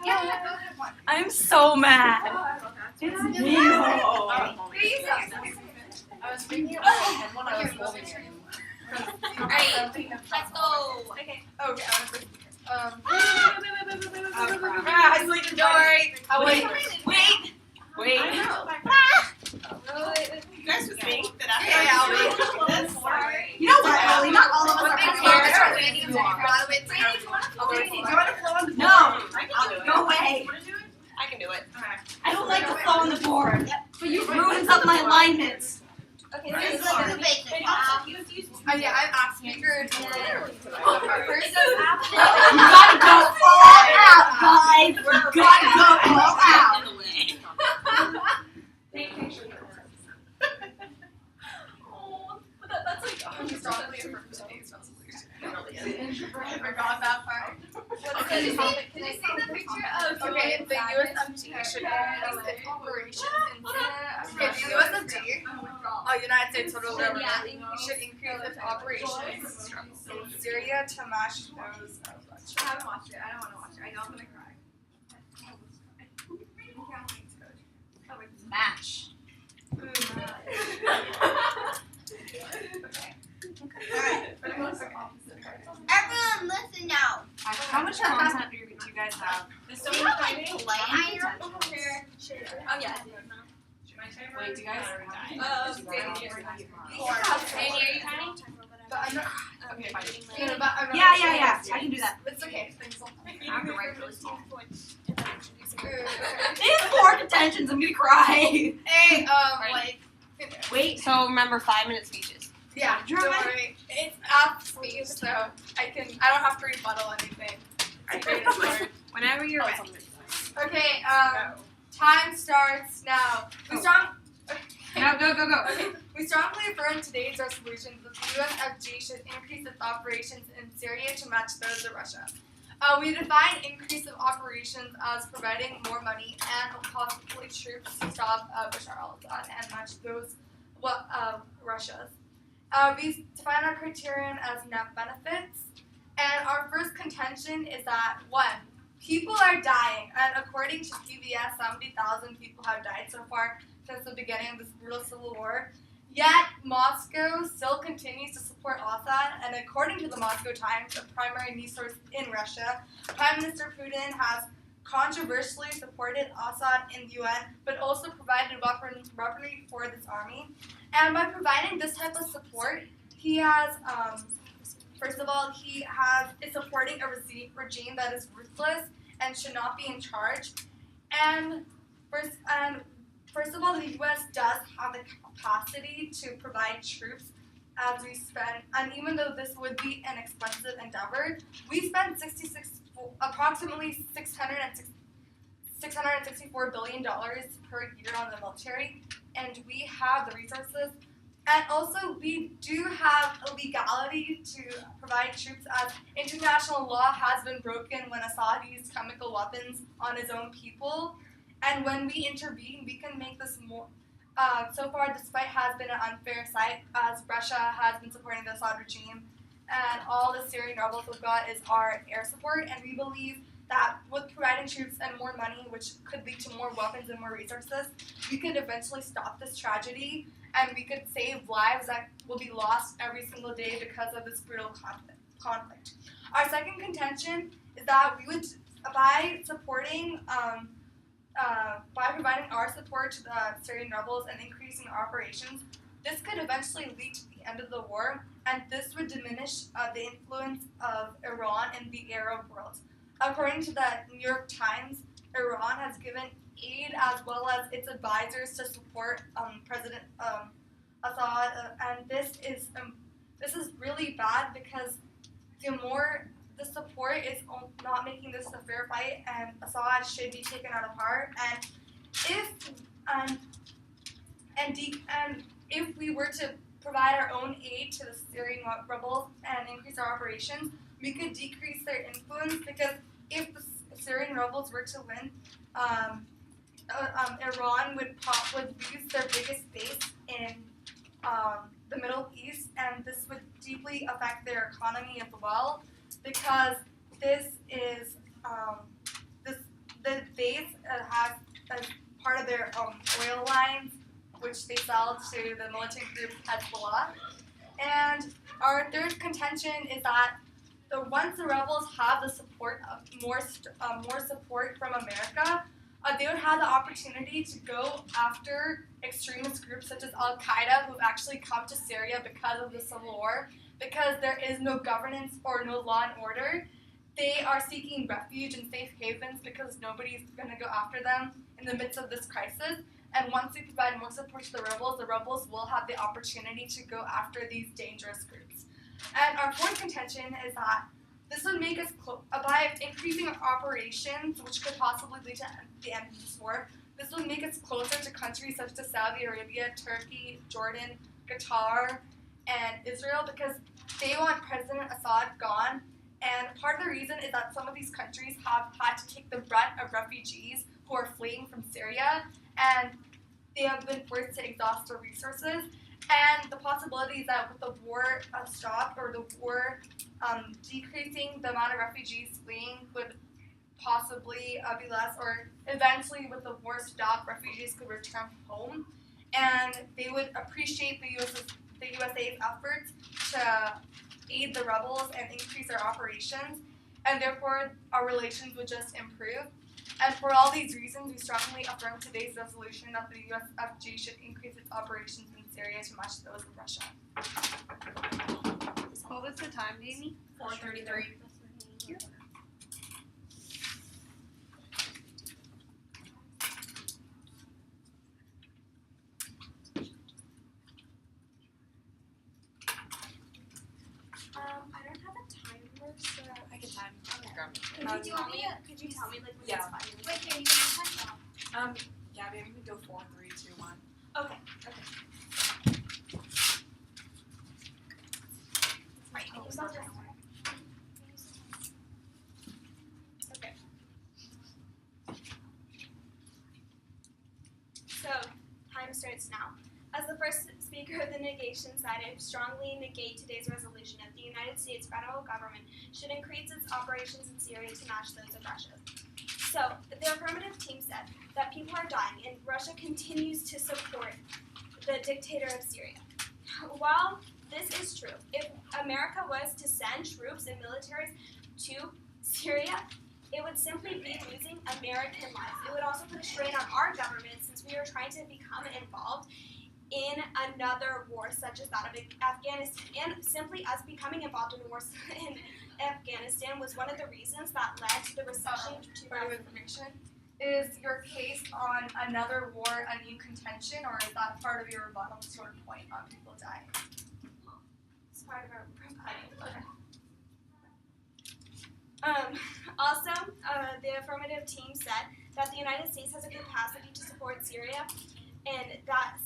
Yeah, go ahead. One. I'm so mad. It's me. I was thinking and one I was holding you. Alright, let's go. Okay. Okay, I was I sleep in Dory. Oh, wait. I know. You guys would think that I Yeah, You know what, Ellie? Not all of us are No. Go away. I can do it. I don't like the flow on the board. But you ruined up my alignments. Okay, This is like like the basic. yeah, I'm asking speaker. You gotta go all out, guys. You gotta go all out. I forgot that part. Can you see the picture of okay, the USMG should increase its operations in okay, the USMG, United States Federal Government, should increase its operations in Syria to match those of Russia. I haven't watched it. I don't want to watch it. I know I'm gonna cry. Match. Everyone, listen now. How much content do you guys have? Do you have like play iron? Oh yeah. Wait, do you guys? Sandy, Amy, are you tiny? but I'm not. Okay, fine. Yeah. I can do that. It's okay. I'm gonna write those down. Okay. These poor contentions, I'm gonna cry. Hey, like. Wait. So remember 5-minute speeches. Yeah, don't worry. It's app speech, so I don't have to rebuttal anything. Whenever you're ready. Okay, time starts now. Go, go. Okay, we strongly affirm today's resolution that the USFG should increase its operations in Syria to match those of Russia. We define increase of operations as providing more money and costly troops to stop Bashar al-Assad and match those Russia's. We define our criterion as net benefits, and our first contention is that 1. People are dying, and according to PBS, 70,000 people have died so far since the beginning of this brutal civil war. Yet, Moscow still continues to support Assad, and according to the Moscow Times, a primary news source in Russia, Prime Minister Putin has controversially supported Assad in the UN, but also provided weaponry for this army. And by providing this type of support, he has, first of all, is supporting a regime that is ruthless and should not be in charge. And first of all, the U.S. does have the capacity to provide troops as we spend, and even though this would be an expensive endeavor, we spend approximately $664 billion per year on the military, and we have the resources. And also, we do have a legality to provide troops, as international law has been broken when Assad used chemical weapons on his own people. And when we intervene, we can make this more. So far, this fight has been an unfair fight, as Russia has been supporting the Assad regime, and all the Syrian rebels we've got is our air support. And we believe that with providing troops and more money, which could lead to more weapons and more resources, we could eventually stop this tragedy, and we could save lives that will be lost every single day because of this brutal conflict. Our second contention is that we would, by providing our support to the Syrian rebels and increasing our operations, this could eventually lead to the end of the war, and this would diminish the influence of Iran in the Arab world. According to the New York Times, Iran has given aid as well as its advisors to support President Assad, and this is really bad because the support is not making this a fair fight, and Assad should be taken out of power. And if we were to provide our own aid to the Syrian rebels and increase our operations, we could decrease their influence, because if the Syrian rebels were to win, Iran would lose their biggest base in the Middle East, and this would deeply affect their economy as well, because this is base has as part of their oil lines, which they sell to the militant group Hezbollah. And our third contention is that once the rebels have the support of more support from America, they would have the opportunity to go after extremist groups such as Al Qaeda, who've actually come to Syria because of the civil war, because there is no governance or no law and order. They are seeking refuge and safe havens because nobody's going to go after them in the midst of this crisis. And once we provide more support to the rebels will have the opportunity to go after these dangerous groups. And our fourth contention is that this would make us, by increasing our operations, which could possibly lead to the end of this war, this would make us closer to countries such as Saudi Arabia, Turkey, Jordan, Qatar, and Israel, because they want President Assad gone. And part of the reason is that some of these countries have had to take the brunt of refugees who are fleeing from Syria, and they have been forced to exhaust their resources. And the possibility is that with the war stopped, or the war decreasing, the amount of refugees fleeing would possibly be less, or eventually with the war stopped, refugees could return home, and they would appreciate the USA's efforts to aid the rebels and increase their operations, and therefore our relations would just improve. And for all these reasons, we strongly affirm today's resolution that the USFG should increase its operations in Syria to match those of Russia. What was the time, Jamie? 4:33. I don't have a timer, so I can time. could you tell me like when Yeah. it's 5 minutes? Wait, here, you can time Gabby, I'm gonna go 4, 3, 2, 1. Okay. Right. Okay. So, time starts now. As the first speaker of the negation side, I strongly negate today's resolution that the United States federal government should increase its operations in Syria to match those of Russia. So, the affirmative team said that people are dying and Russia continues to support the dictator of Syria. While this is true, if America was to send troops and militaries to Syria, it would simply be losing American lives. It would also put a strain on our government since we are trying to become involved in another war such as that of Afghanistan. And simply us becoming involved in the war in Afghanistan was one of the reasons that led to the recession to Part of information. Is your case on another war a new contention, or is that part of your rebuttal sort of point on people dying? It's part of our Okay. Also, the affirmative team said that the United States has a capacity to support Syria, and that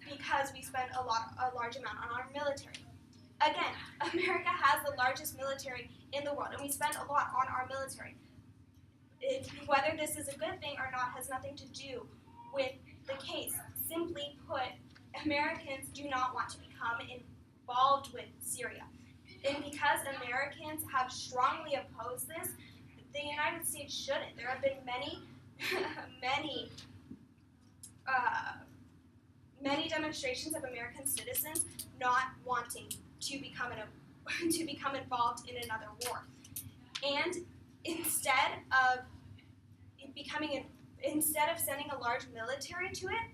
because we spend a large amount on our military. Again, America has the largest military in the world, and we spend a lot on our military. Whether this is a good thing or not has nothing to do with the case. Simply put, Americans do not want to become involved with Syria. And because Americans have strongly opposed this, the United States shouldn't. There have been many demonstrations of American citizens not wanting to become involved in another war. And instead of sending a large military to it,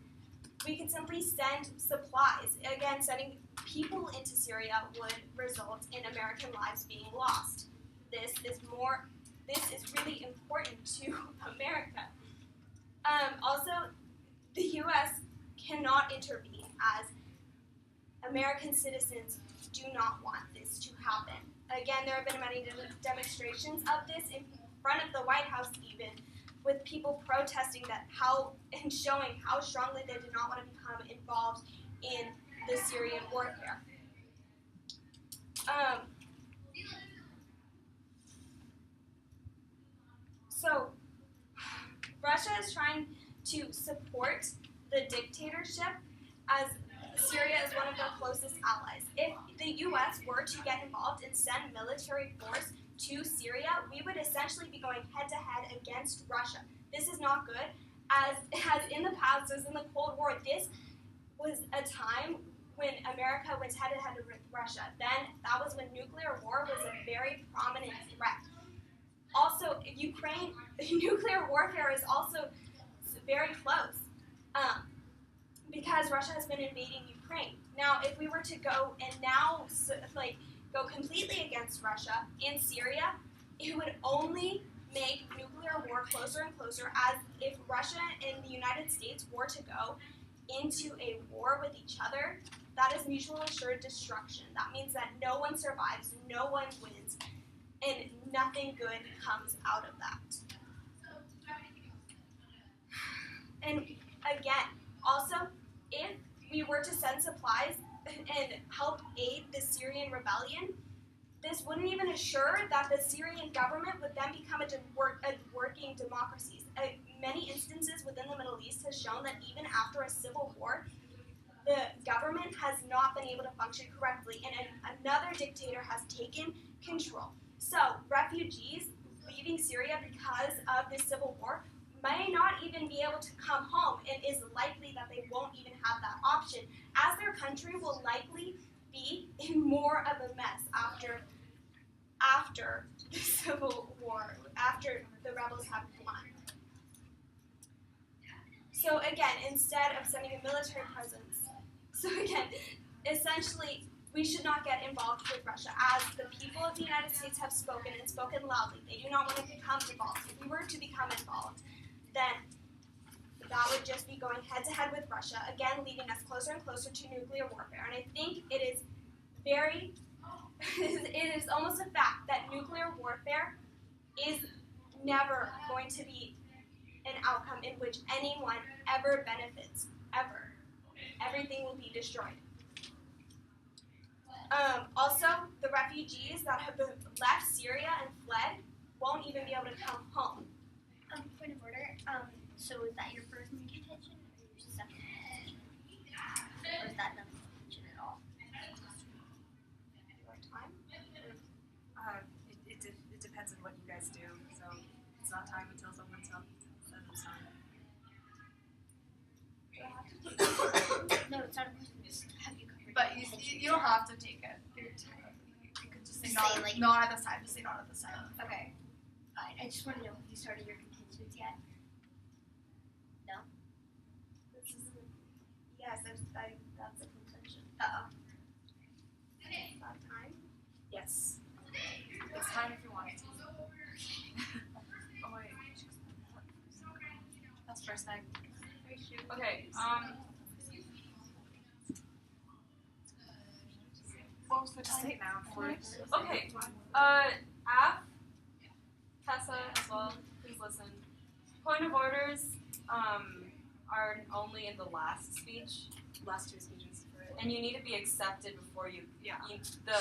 we could simply send supplies. Again, sending people into Syria would result in American lives being lost. This is really important to America. Also, the U.S. cannot intervene as American citizens do not want this to happen. Again, there have been many demonstrations of this in front of the White House even, with people protesting and showing how strongly they do not want to become involved in the Syrian warfare. So, Russia is trying to support the dictatorship as Syria is one of their closest allies. If the U.S. were to get involved and send military force to Syria, we would essentially be going head-to-head against Russia. This is not good. As in the past, as in the Cold War, this was a time when America was head-to-head with Russia. Then that was when nuclear war was a very prominent threat. Also, Ukraine, nuclear warfare is also very close because Russia has been invading Ukraine. Now, if we were to go and now go completely against Russia in Syria, it would only make nuclear war closer and closer, as if Russia and the United States were to go into a war with each other, that is mutual assured destruction. That means that no one survives, no one wins, and nothing good comes out of that. And again, also, if we were to send supplies and help aid the Syrian rebellion, this wouldn't even assure that the Syrian government would then become a working democracy. Many instances within the Middle East has shown that even after a civil war, the government has not been able to function correctly, and another dictator has taken control. So refugees leaving Syria because of this civil war may not even be able to come home, and is likely that they won't even have that option, as their country will likely be in more of a mess after the civil war, after the rebels have won. So again, instead of sending a military presence, essentially, we should not get involved with Russia, as the people of the United States have spoken and spoken loudly. They do not want to become involved. If we were to become involved, then that would just be going head-to-head with Russia, again leading us closer and closer to nuclear warfare. And I think it is it is almost a fact that nuclear warfare is never going to be an outcome in which anyone ever benefits, ever. Everything will be destroyed. Also, the refugees that have left Syria and fled won't even be able to come home. Point of order. So is that your first contention or your second contention? Or is that not a contention at all? Time? It depends on what you guys do. So it's not time until someone says it's time. No, it's not a question. Just have you covered? But you don't have to take it. You could just say Just not, say, like- not at this time. Just say not at this time. Okay. Fine. I just want to know if you started your contentions yet. This is yes, that's a contention. Uh-oh. About time? Yes. It's time if you want it. Oh wait. That's first thing. Okay. What was the time? Say it now. Okay. Av, Tessa as well. Please listen. Point of orders are only in the last speech. Last two speeches. And you need to be accepted before you. Yeah.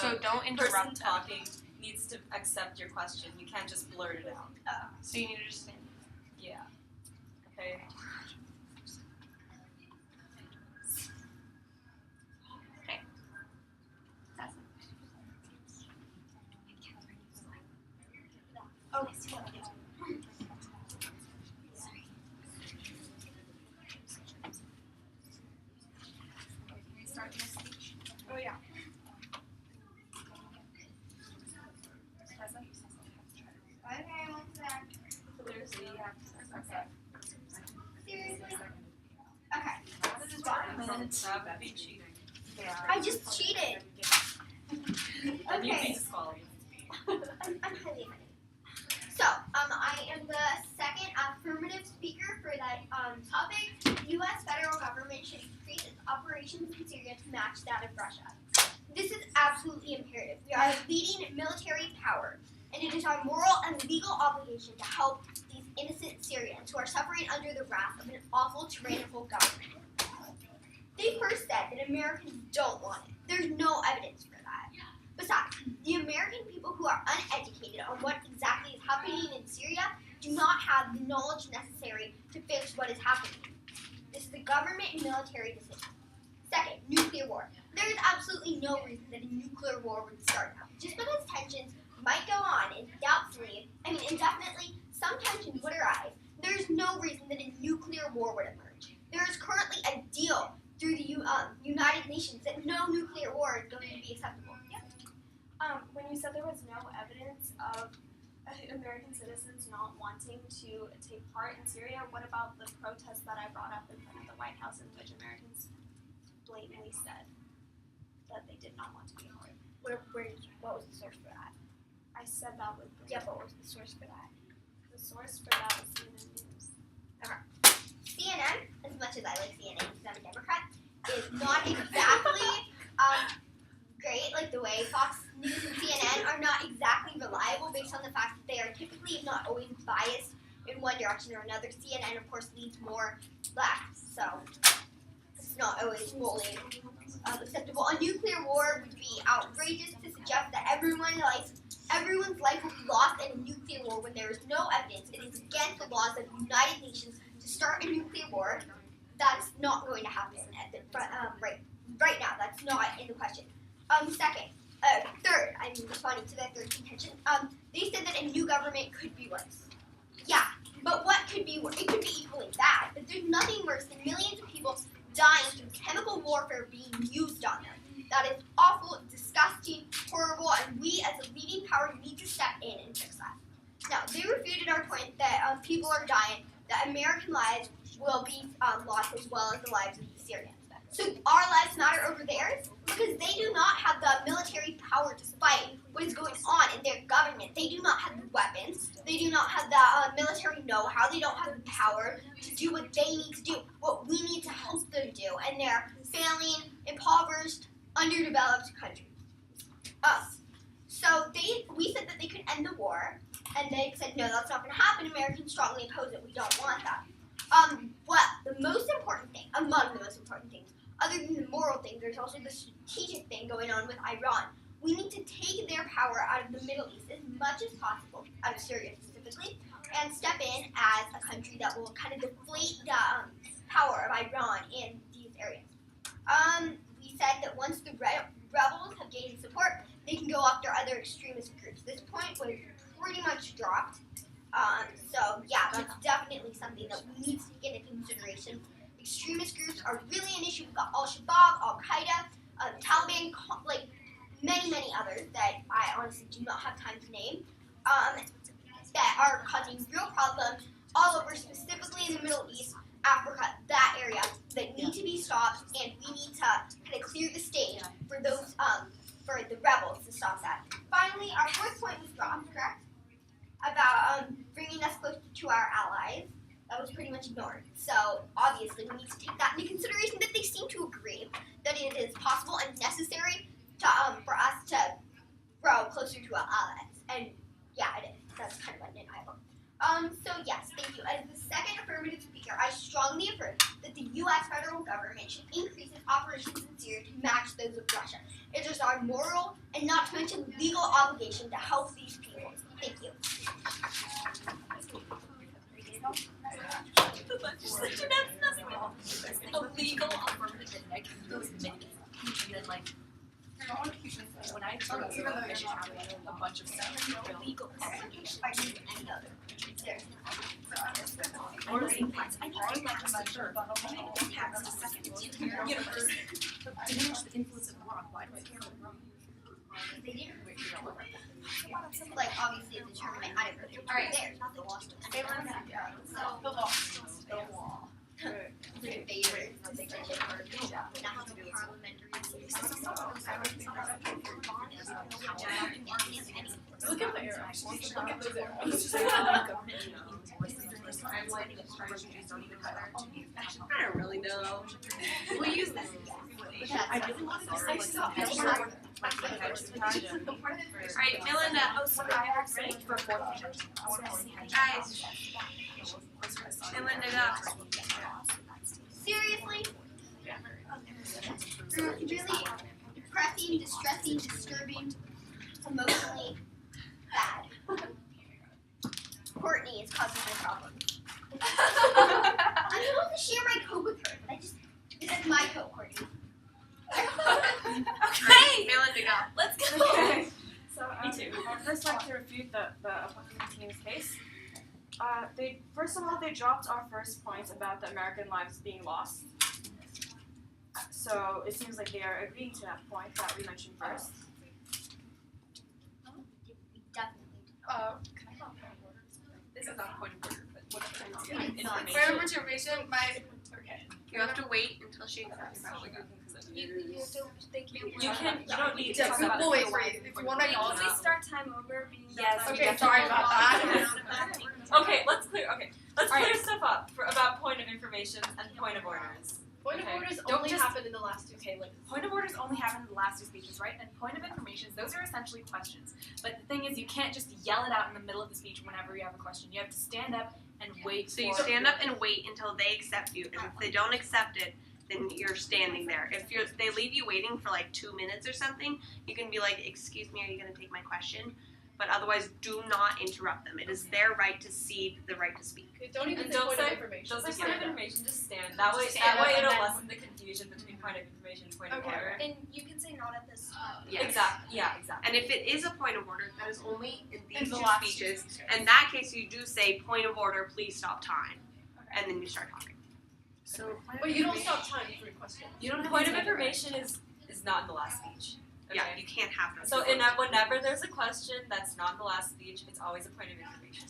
So don't person interrupt them. talking needs to accept your question. You can't just blurt it out. So you need to just stand. Yeah. Okay. Oh, Start your speech. oh yeah. Tessa? Okay, one sec. Seriously, you have to start. Seriously? This is 5 minutes. That would be cheating. Yeah. I just cheated. And you'd be Okay. disqualified. I'm highly offended. So, I am the second affirmative speaker for that topic. The U.S. federal government should increase its operations in Syria to match that of Russia. This is absolutely imperative. We are a leading military power, and it is our moral and legal obligation to help these innocent Syrians who are suffering under the wrath of an awful, tyrannical government. They first said that Americans don't want it. There's no evidence for that. Besides, the American people who are uneducated on what exactly is happening in Syria do not have the knowledge necessary to fix what is happening. This is a government and military decision. Second, nuclear war. There is absolutely no reason that a nuclear war would start now. Just because tensions might go on indefinitely, some tensions would arise, there is no American citizens not wanting to take part in Syria? What about the protests that I brought up in front of the White House in which Americans blatantly said that they did not want to be a part? What was the source for that? I said that with Yeah, but what was the source for that? the source for that was CNN News. CNN, as much as I like CNN because I'm a Democrat, is not exactly great. Like the way Fox News and CNN are not exactly reliable based on the fact that they are typically, if not always, biased in one direction or another. CNN, of course, leads more left, so it's not always fully acceptable. A nuclear war would be outrageous to suggest that everyone's life will be lost in a nuclear war when there is no evidence. It is against the laws of the United Nations to start a nuclear war. That's not going to happen at the right now. That's not in the question. Third, I'm responding to that third contention. They said that a new government could be worse. Yeah, but what could be worse? It could be equally bad, but there's nothing worse than millions of people dying through chemical warfare being used on them. That is awful, disgusting, horrible, and we as a leading power need to step in and fix that. Now, they refuted our point that people are dying, that American lives will be lost as well as the lives of the Syrians. So our lives matter over theirs because they do not have the military power to fight what is going on in their government. They do not have the weapons. They do not have the military know-how. They don't have the power to do what they need to do, what we need to help them do, and they're failing, impoverished, underdeveloped countries. So we said that they could end the war, and they said, no, that's not going to happen. Americans strongly oppose it. We don't want that. Well, the most important thing, among the most important things, other than the moral thing, there's also the strategic thing going on with Iran. We need to take their power out of the Middle East as much as possible, out of Syria specifically, and step in as a country that will kind of deflate the power of Iran in these areas. We said that once the rebels have gained support, they can go after other extremist groups. This point was pretty much dropped. So yeah, that's definitely something that we need to take into consideration. Extremist groups are really an issue. We've got Al-Shabaab, Al-Qaeda, Taliban, like many others that I honestly do not have time to name, that are causing real problems all over, specifically in the Middle East, Africa, that area, that need to be stopped, and we need to kind of clear the stage for those, for the rebels to stop that. Finally, our fourth point was dropped, correct? About bringing us closer to our allies. That was pretty much ignored. So obviously we need to take that into consideration, that they seem to agree that it is possible and necessary to for us to grow closer to our allies. And yeah, it is. That's kind of undeniable. So yes, thank you. As the second affirmative speaker, I strongly affirm that the U.S. federal government should increase its operations in Syria to match those of Russia. It is our moral and not to mention legal obligation to help these people. Thank you. The legislature does nothing. Illegal affirmative those minutes. And then like when I took I should have a bunch of stuff. Illegal obligation to any other country. Or the same price. I need to like sure. I need to tax the second universe. To manage the influence of war on why do I care? They didn't like obviously the tournament. I didn't really there. Not the lost. The law. The law. The invaders. Look at the arrows. Look at those arrows. I don't really know. We'll use this. I really want to say something. Alright, Meilinda. Guys. Meilinda, go. Seriously? Really depressing, distressing, disturbing, emotionally bad. Courtney is causing my problems. I'm supposed to share my coat with her, but this is my coat, Courtney. Okay. Meilinda, go. Let's go. Okay. So, I'd first like to refute the opposing team's case. First of all, they dropped our first point about the American lives being lost. So it seems like they are agreeing to that point that we mentioned first. We definitely This is not a point of order, but whatever. For information, You have to wait until she accepts. You don't need to yeah, talk about we'll it. wait for you. If you want to Can acknowledge we start time over? Being Yes, that- Okay, sorry about that. Okay, let's clear stuff up about point of information and point of orders. Point Okay. of orders Don't only just- happen in the last two. Okay, like point of orders only happen in the last two speeches, right? And point of information, those are essentially questions. But the thing is, you can't just yell it out in the middle of the speech whenever you have a question. You have to stand up and wait. So you for stand up and wait until they accept you. And if they don't accept it, then you're standing there. If they leave you waiting for like 2 minutes or something, you can be like, "Excuse me, are you going to take my question?" But otherwise, do not interrupt them. It is their right to cede the right to speak. Don't even And say don't point say- of information. Don't say Just point of stand up. information, just stand. That way stand up and it'll then- lessen the confusion between point of information and point of Okay. order. And you can say not at this time. Yes. Exactly. Yeah, exactly. And if it is a point of order, that is only in these In the two last two speeches. speeches. In that case, you do say, "Point of order, please stop time," and then you start talking. So But you don't stop time for your question. You don't have Point to of take it, right? information is not in the last speech. Yeah, Okay. you can't have them. So whenever there's a question that's not in the last speech, it's always a point of information.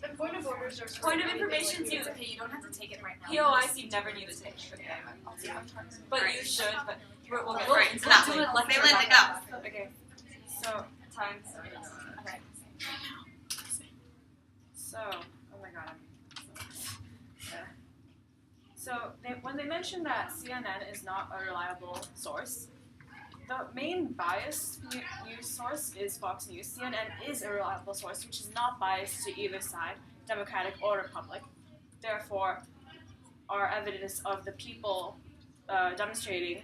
And point of orders are Point of information too. Okay, you don't have to take it right now. POIs you never need to take. Okay. But Right. you should. But we'll get Right, into that that way. later. Meilinda, go. Okay. So Time. okay. So oh my god. Yeah. So when they mention that CNN is not a reliable source, the main biased news source is Fox News. CNN is a reliable source, which is not biased to either side, Democratic or Republic. Therefore, our evidence of the people demonstrating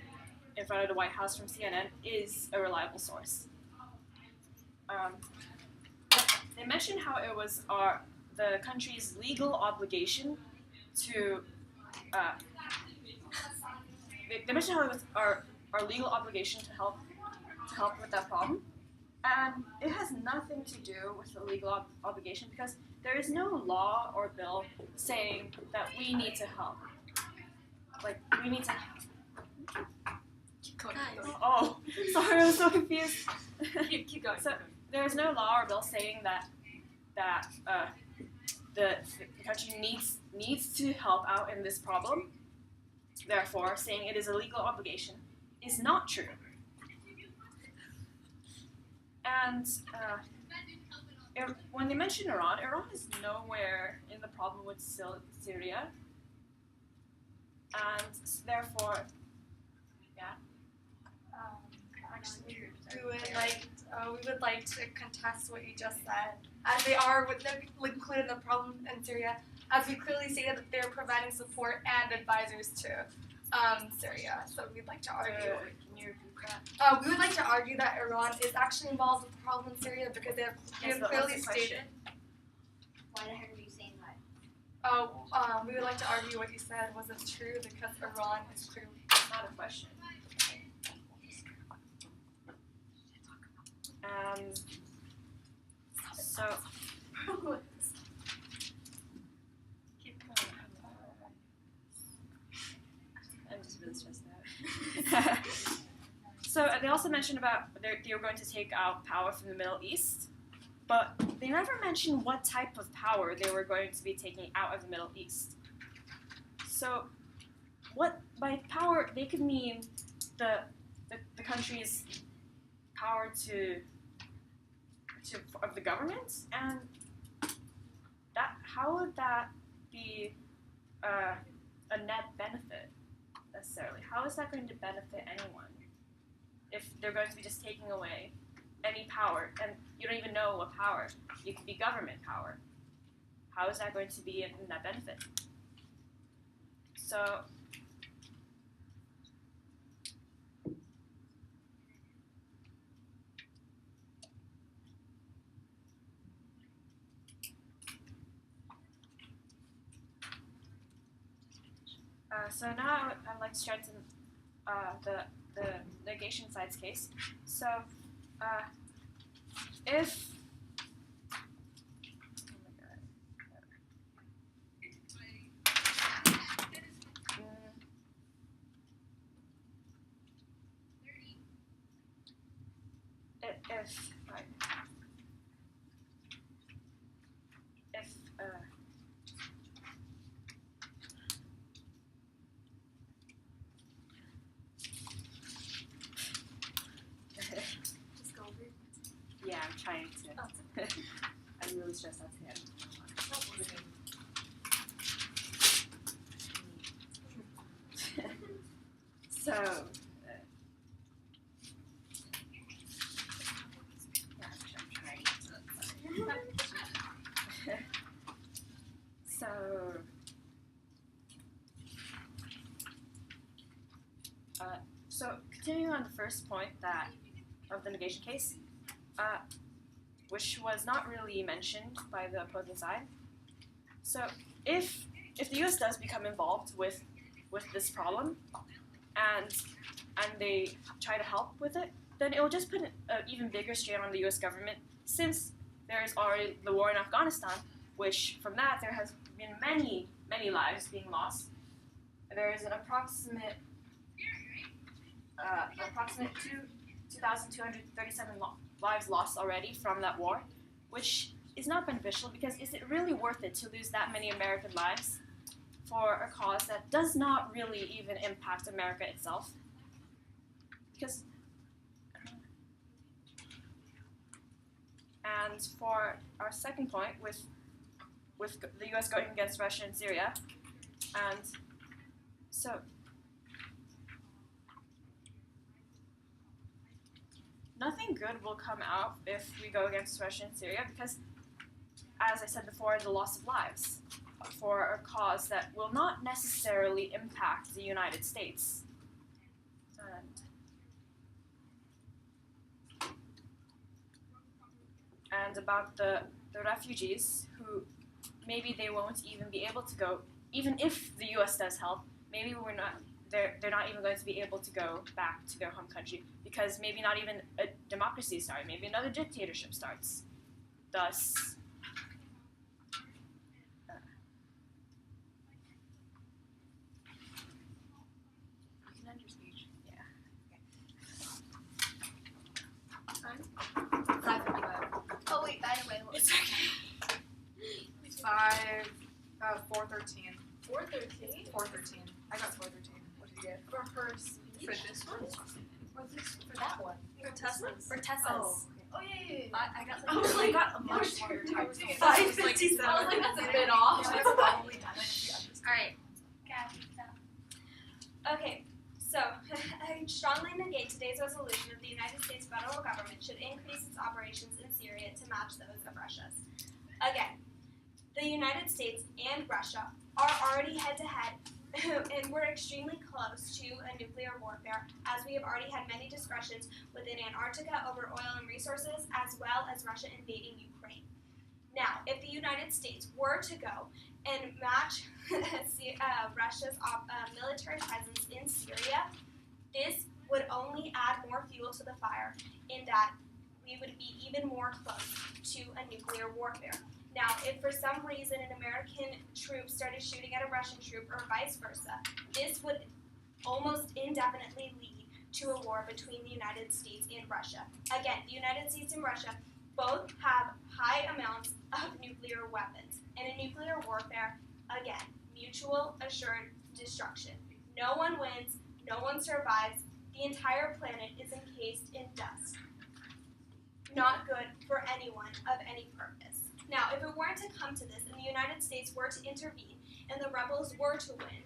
in front of the White House from CNN is a reliable source. They mentioned how it was the country's legal obligation to. They mentioned how it was our legal obligation to help with that problem, and it has nothing to do with the legal obligation because there is no law or bill saying that we need to help. Like we need to. Oh, sorry, I was so confused. Keep going. So there is no law or bill saying that the country needs to help out in this problem. Therefore, saying it is a legal obligation is not true. And when they mention Iran is nowhere in the problem with Syria, and therefore, yeah. Actually, we would like to contest what you just said, as they are included in the problem in Syria, as we clearly stated that they're providing support and advisors to Syria. So we'd like to argue. Can you repeat that? We would like to argue that Iran is actually involved with the problem in Syria because they have Yes, but clearly what's the question? stated. Why the heck are you saying that? We would like to argue what you said wasn't true because Iran is clearly. It's not a question. So. Keep going. I'm just really stressed out. So they also mentioned about they were going to take out power from the Middle East, but they never mentioned what type of power they were going to be taking out of the Middle East. So, what by power they could mean the country's power of the government, and that how would that be a net benefit necessarily? How is that going to benefit anyone if they're going to be just taking away any power, and you don't even know what power? It could be government power. How is that going to be a net benefit? So. So now I'd like to strengthen the negation side's case. So if if Just go over it. Yeah, I'm trying to. Oh, I'm really stressed out today. So, so, so continuing on the first point of the negation case, which was not really mentioned by the opposing side. So if the U.S. does become involved with this problem, and they try to help with it, then it will just put an even bigger strain on the U.S. government, since there is already the war in Afghanistan, which from that there has been many lives being lost. There is an approximate 2,237 lives lost already from that war, which is not beneficial, because is it really worth it to lose that many American lives for a cause that does not really even impact America itself? Because, and for our second point, with the U.S. going against Russia and Syria, and so nothing good will come out if we go against Russia and Syria, because, as I said before, the loss of lives for a cause that will not necessarily impact the United States. And about the refugees, who maybe they won't even be able to go, even if the U.S. does help, maybe they're not even going to be able to go back to their home country, because maybe not even a democracy starts, maybe another dictatorship starts. Thus, You can end your speech. yeah. 5:55. Oh wait, by the way, It's okay. 413. 413? 413. I got 413. What did you get? For her speech? For this one? Or for that one? For Tessa's. For Tessa's. Oh yeah. I got I was like, I got a much longer time. I was like, 5:57. I was like, that's a bit off. Yeah, it's probably done. Alright. Okay, so I strongly negate today's resolution that the United States federal government should increase its operations in Syria to match those of Russia's. Again, the United States and Russia are already head-to-head, and we're extremely close to a nuclear warfare, as we have already had many discussions within Antarctica over oil and resources, as well as Russia invading Ukraine. Now, if the United States were to go and match Russia's military presence in Syria, this would only add more fuel to the fire, in that we would be even more close to a nuclear warfare. Now, if for some reason an American troop started shooting at a Russian troop, or vice versa, this would almost indefinitely lead to a war between the United States and Russia. Again, the United States and Russia both have high amounts of nuclear weapons. And in nuclear warfare, again, mutual assured destruction. No one wins, no one survives, the entire planet is encased in dust. Not good for anyone of any purpose. Now, if it weren't to come to this, and the United States were to intervene, and the rebels were to win,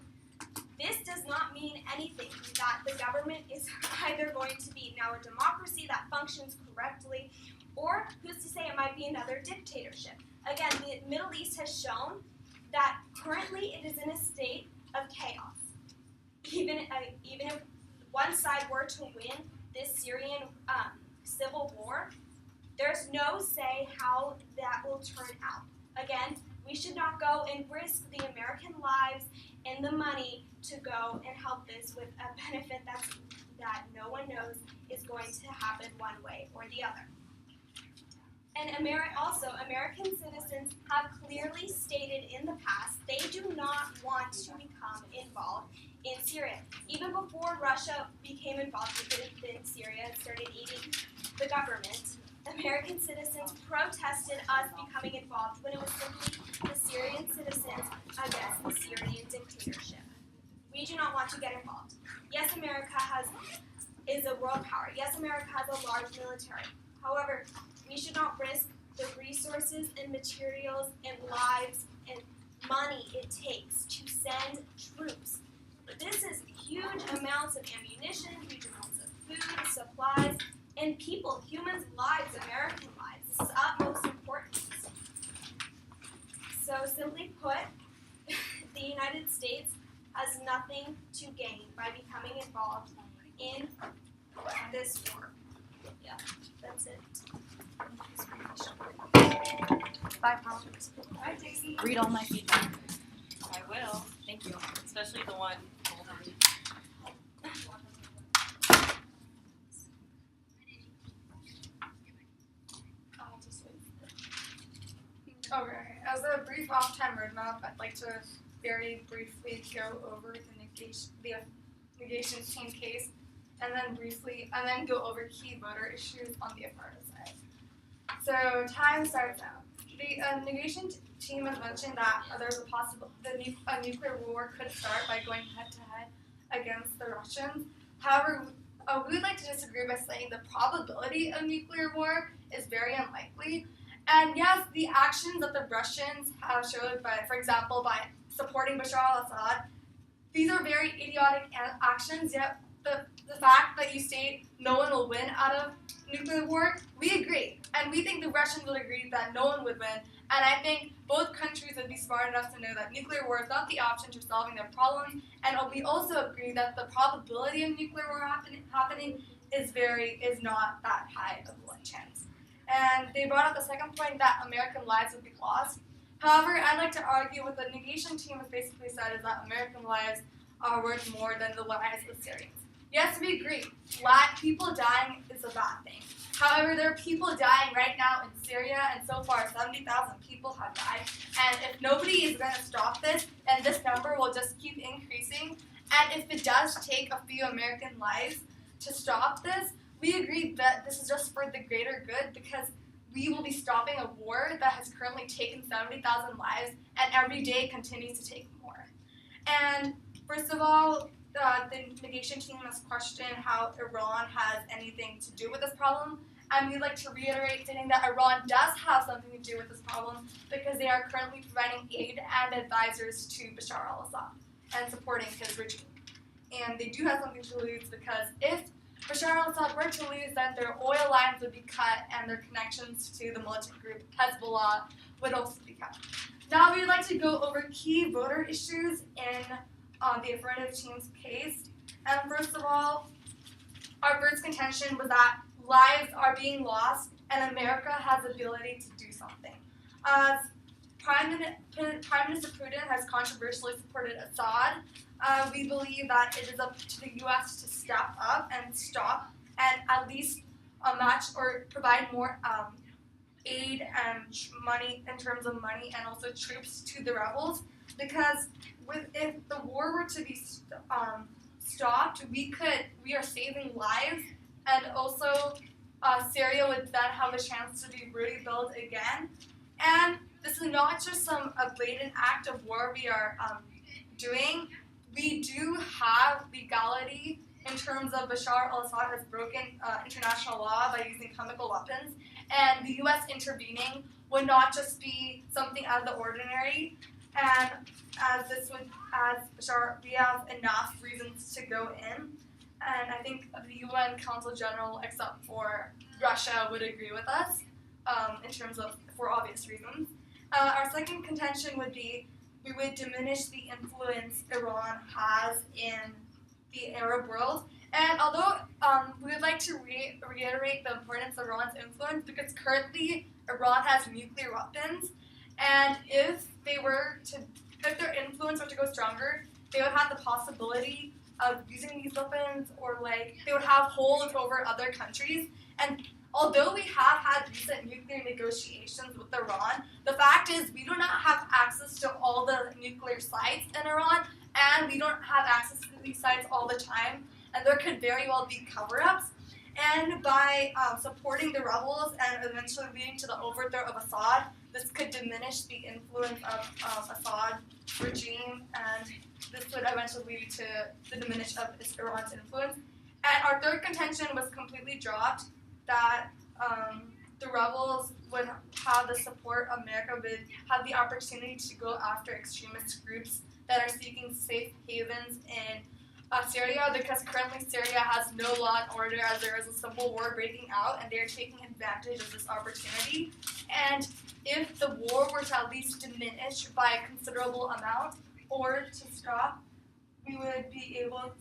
this does not mean anything that the government is either going to be now a democracy that functions correctly, or who's to say it might be another dictatorship. Again, the Middle East has shown that currently it is in a state of chaos. Even if one side were to win this Syrian civil war, there's no say how that will turn out. Again, we should not go and risk the American lives and the money to go and help this with a benefit that no one knows is going to happen one way or the other. And American citizens have clearly stated in the past they do not want to become involved in Syria. Even before Russia became involved in Syria and started aiding the government, American citizens protested us becoming involved when it was simply the Syrian citizens against the Syrian dictatorship. We do not want to get involved. Yes, America is a world power. Yes, America has a large military. However, we should not risk the resources and materials and lives and money it takes to send troops. This is huge amounts of ammunition, huge amounts of food, supplies, and people, humans' lives, American lives. This is utmost importance. So simply put, the United States has nothing to gain by becoming involved in this war. Yeah, that's it. Bye, Paul. Hi, Daisy. Read all my feedback. I will. Thank you. Especially the one. Okay, as a brief off-time roadmap, I'd like to very briefly go over the negation team case, and then go over key voter issues on the affirmative side. So time starts now. The negation team has mentioned that there's a nuclear war could start by going head-to-head against the Russians. However, we would like to disagree by saying the probability of nuclear war is very unlikely. And yes, the actions that the Russians have showed by, for example, by supporting Bashar al-Assad, these are very idiotic actions, yet the fact that you state no one will win out of nuclear war, we agree. And we think the Russians would agree that no one would win. And I think both countries would be smart enough to know that nuclear war is not the option to solving their problems. And we also agree that the probability of nuclear war happening is not that high of a chance. And they brought up the second point that American lives would be lost. However, I'd like to argue what the negation team has basically said is that American lives are worth more than the lives of Syrians. Yes, we agree. People dying is a bad thing. However, there are people dying right now in Syria, and so far 70,000 people have died. And if nobody is going to stop this, then this number will just keep increasing. And if it does take a few American lives to stop this, we agree that this is just for the greater good, because we will be stopping a war that has currently taken 70,000 lives and every day continues to take more. And first of all, the negation team has questioned how Iran has anything to do with this problem. And we'd like to reiterate saying that Iran does have something to do with this problem because they are currently providing aid and advisors to Bashar al-Assad and supporting his regime. And they do have something to lose because if Bashar al-Assad were to lose, then their oil lines would be cut and their connections to the militant group Hezbollah would also be cut. Now we'd like to go over key voter issues in the affirmative team's case. And first of all, our first contention was that lives are being lost and America has the ability to do something. Prime Minister Putin has controversially supported Assad. We believe that it is up to the U.S. to step up and stop and at least match or provide more aid and money in terms of money and also troops to the rebels, because if the war were to be stopped, we are saving lives, and also Syria would then have a chance to be rebuilt again. And this is not just a blatant act of war we are doing. We do have legality in terms of Bashar al-Assad has broken international law by using chemical weapons, and the U.S. intervening would not just be something out of the ordinary, and as Bashar, we have enough reasons to go in, and I think the UN Council General, except for Russia, would agree with us in terms of, for obvious reasons. Our second contention would be we would diminish the influence Iran has in the Arab world. And although we would like to reiterate the importance of Iran's influence, because currently Iran has nuclear weapons, and if their influence were to go stronger, they would have the possibility of using these weapons, or they would have hold over other countries. And although we have had recent nuclear negotiations with Iran, the fact is we do not have access to all the nuclear sites in Iran, and we don't have access to these sites all the time, and there could very well be cover-ups. And by supporting the rebels and eventually leading to the overthrow of Assad, this could diminish the influence of Assad regime, and this would eventually lead to the diminish of Iran's influence. And our third contention was completely dropped, that the rebels would have the support, America would have the opportunity to go after extremist groups that are seeking safe havens in Syria, because currently Syria has no law and order as there is a civil war breaking out, and they're taking advantage of this opportunity. And if the war were to at least diminish by a considerable amount or to stop, we would be able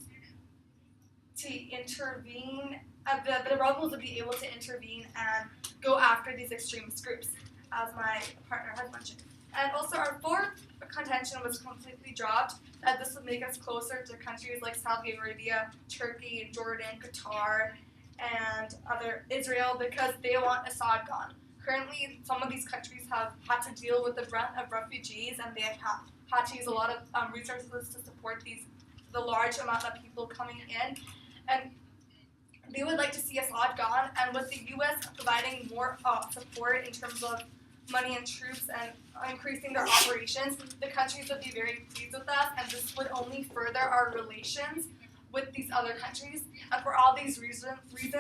to intervene, the rebels would be able to intervene and go after these extremist groups, as my partner has mentioned. And also our fourth contention was completely dropped, that this would make us closer to countries like Saudi Arabia, Turkey, Jordan, Qatar, and other Israel, because they want Assad gone. Currently, some of these countries have had to deal with the brunt of refugees, and they have had to use a lot of resources to support the large amount of people coming in. And they would like to see Assad gone, and with the U.S. providing more support in terms of money and troops and increasing their operations, the countries would be very pleased with us, and this would only further our relations with these other countries. And for all these reasons, we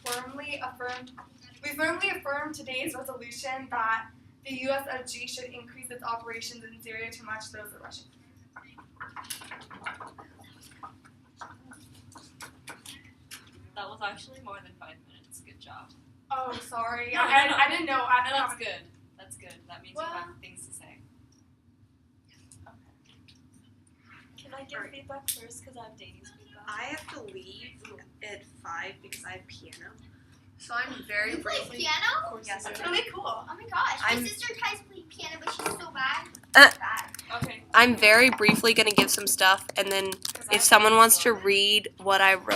firmly affirm today's resolution that the USFG should increase its operations in Syria to match those of Russia. That was actually more than 5 minutes. Good job. Oh, sorry. No, I didn't know. That's good. That's good. That means you have things to say. Can I give feedback first because I have Danny's feedback? I have to leave at 5 because I have piano. So I'm very You play briefly. piano? Yes, That's really cool. Oh my gosh. I'm- My sister tries to play piano, but she's so bad. Bad. Okay. I'm very briefly gonna give some stuff, and then if someone wants to read what I wrote.